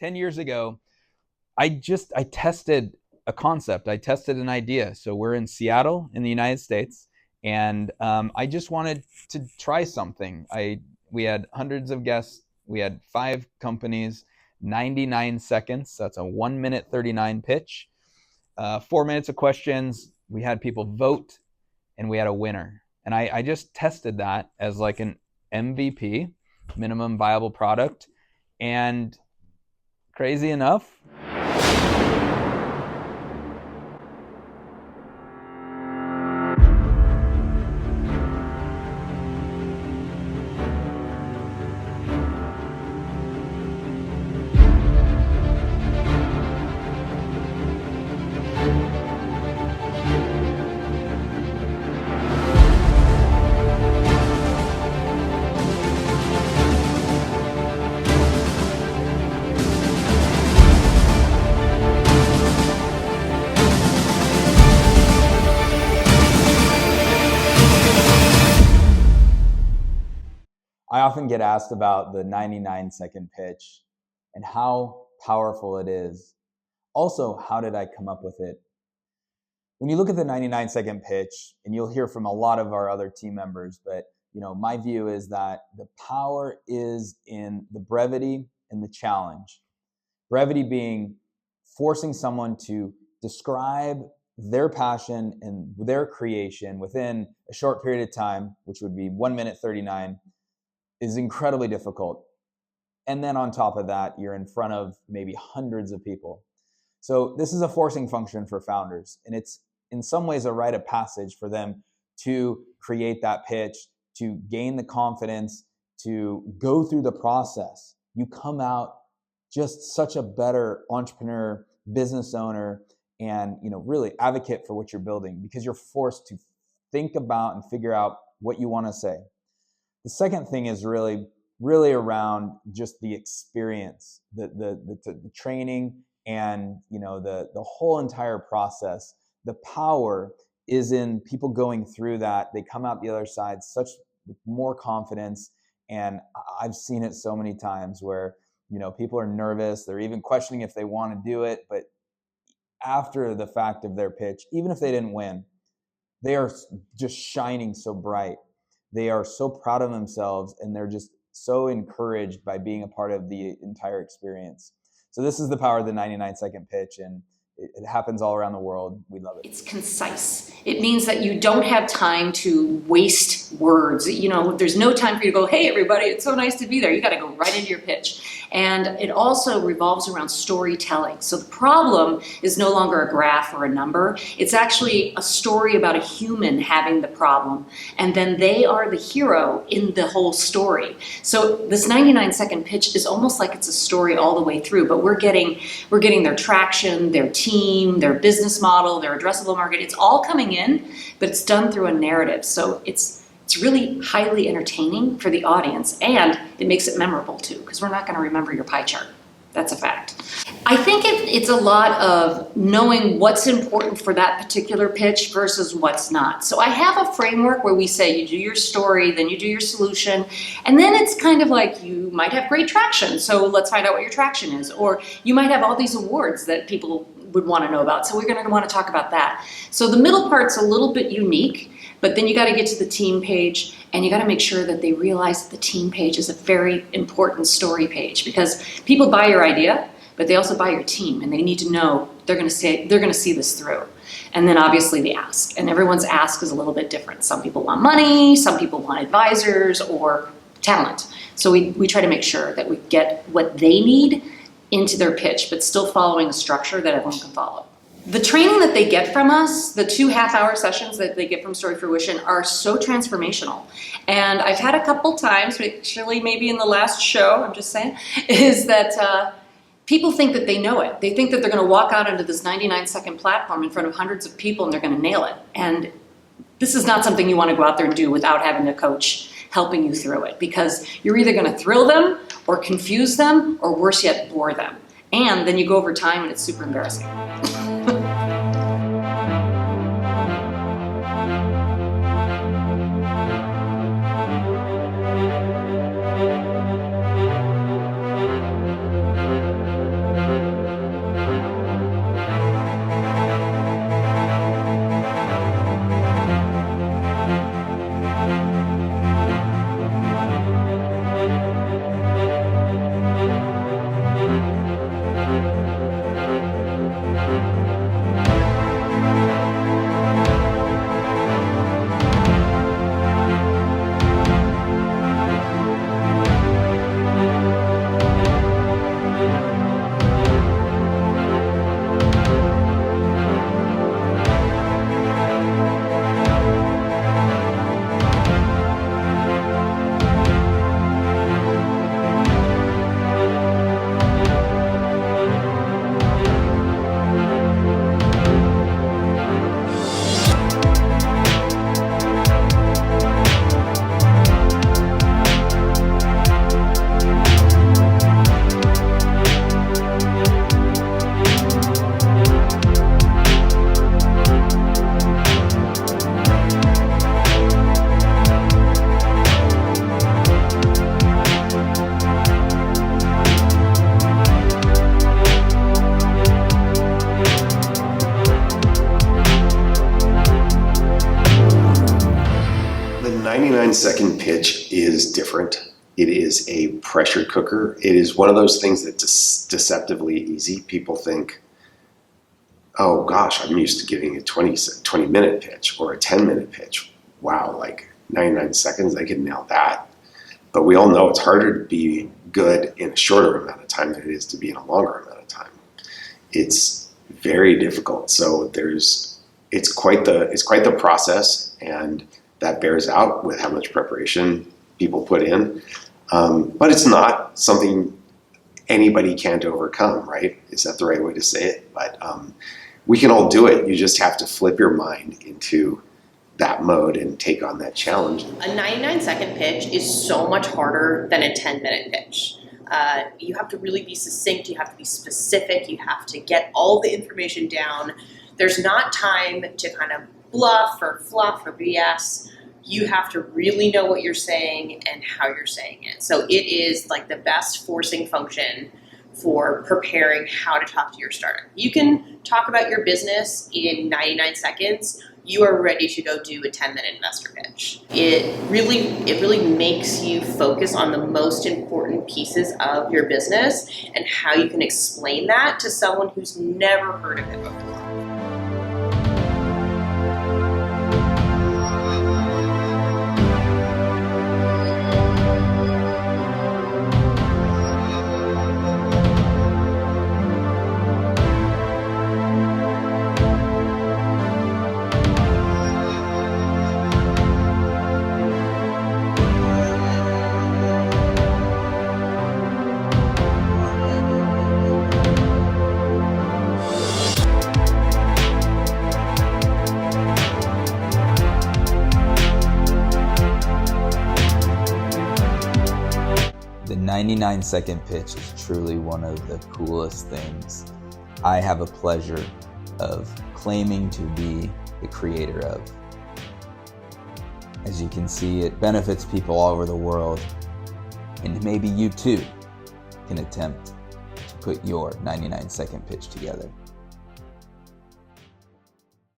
10 years ago, I tested a concept. I tested an idea. So we're in Seattle in the United States, and I just wanted to try something. We had hundreds of guests. We had 5 companies, 99 seconds. That's a 1 minute 39 pitch. 4 minutes of questions. We had people vote, and we had a winner. And I just tested that as like an MVP, minimum viable product, and crazy enough, I often get asked about the 99-second pitch and how powerful it is. Also, how did I come up with it? When you look at the 99-second pitch, and you'll hear from a lot of our other team members, but my view is that the power is in the brevity and the challenge. Brevity being forcing someone to describe their passion and their creation within a short period of time, which would be 1 minute 39, is incredibly difficult. And then on top of that, you're in front of maybe hundreds of people. So this is a forcing function for founders. And it's in some ways a rite of passage for them to create that pitch, to gain the confidence, to go through the process. You come out just such a better entrepreneur, business owner, and really advocate for what you're building, because you're forced to think about and figure out what you want to say. The second thing is really around just the experience, the training, and the whole entire process. The power is in people going through that. They come out the other side such more confidence, and I've seen it so many times where people are nervous. They're even questioning if they want to do it, but after the fact of their pitch, even if they didn't win, they are just shining so bright. They are so proud of themselves, and they're just so encouraged by being a part of the entire experience. So this is the power of the 99-second pitch, and it happens all around the world. We love it. It's concise. It means that you don't have time to waste words. There's no time for you to go, hey, everybody, it's so nice to be there. You got to go right into your pitch. And it also revolves around storytelling. So the problem is no longer a graph or a number. It's actually a story about a human having the problem. And then they are the hero in the whole story. So this 99-second pitch is almost like it's a story all the way through, but we're getting their traction, their team, their business model, their addressable market. It's all coming in, but it's done through a narrative. So it's really highly entertaining for the audience, and it makes it memorable too, because we're not going to remember your pie chart. That's a fact. I think it's a lot of knowing what's important for that particular pitch versus what's not. So I have a framework where we say you do your story, then you do your solution, and then it's kind of like you might have great traction. So let's find out what your traction is. Or you might have all these awards that people would want to know about. So we're going to want to talk about that. So the middle part's a little bit unique, but then you got to get to the team page, and you got to make sure that they realize that the team page is a very important story page, because people buy your idea, but they also buy your team, and they need to know they're going to see this through. And then obviously the ask, and everyone's ask is a little bit different. Some people want money, some people want advisors or talent. So we try to make sure that we get what they need into their pitch, but still following a structure that everyone can follow. The training that they get from us, the 2 half-hour sessions that they get from Story Fruition, are so transformational. And I've had a couple times, actually maybe in the last show, I'm just saying, is that people think that they know it. They think that they're going to walk out onto this 99-second platform in front of hundreds of people and they're going to nail it. And this is not something you want to go out there and do without having a coach helping you through it, because you're either going to thrill them or confuse them, or worse yet, bore them. And then you go over time and it's super embarrassing. 99-second pitch is different. It is a pressure cooker. It is one of those things that's deceptively easy. People think, oh gosh, I'm used to giving a 20-minute pitch or a 10-minute pitch. Wow, like 99 seconds, I can nail that. But we all know it's harder to be good in a shorter amount of time than it is to be in a longer amount of time. It's very difficult. So it's quite the process, and that bears out with how much preparation people put in. But it's not something anybody can't overcome, right? Is that the right way to say it? But we can all do it. You just have to flip your mind into that mode and take on that challenge. A 99-second pitch is so much harder than a 10-minute pitch. You have to really be succinct, you have to be specific, you have to get all the information down. There's not time to kind of bluff or fluff or BS. You have to really know what you're saying and how you're saying it. So it is like the best forcing function for preparing how to talk to your starter. You can talk about your business in 99 seconds. You are ready to go do a 10-minute investor pitch. It really makes you focus on the most important pieces of your business and how you can explain that to someone who's never heard of it before. The 99-second pitch is truly one of the coolest things I have a pleasure of claiming to be the creator of. As you can see, it benefits people all over the world, and maybe you too can attempt to put your 99-second pitch together.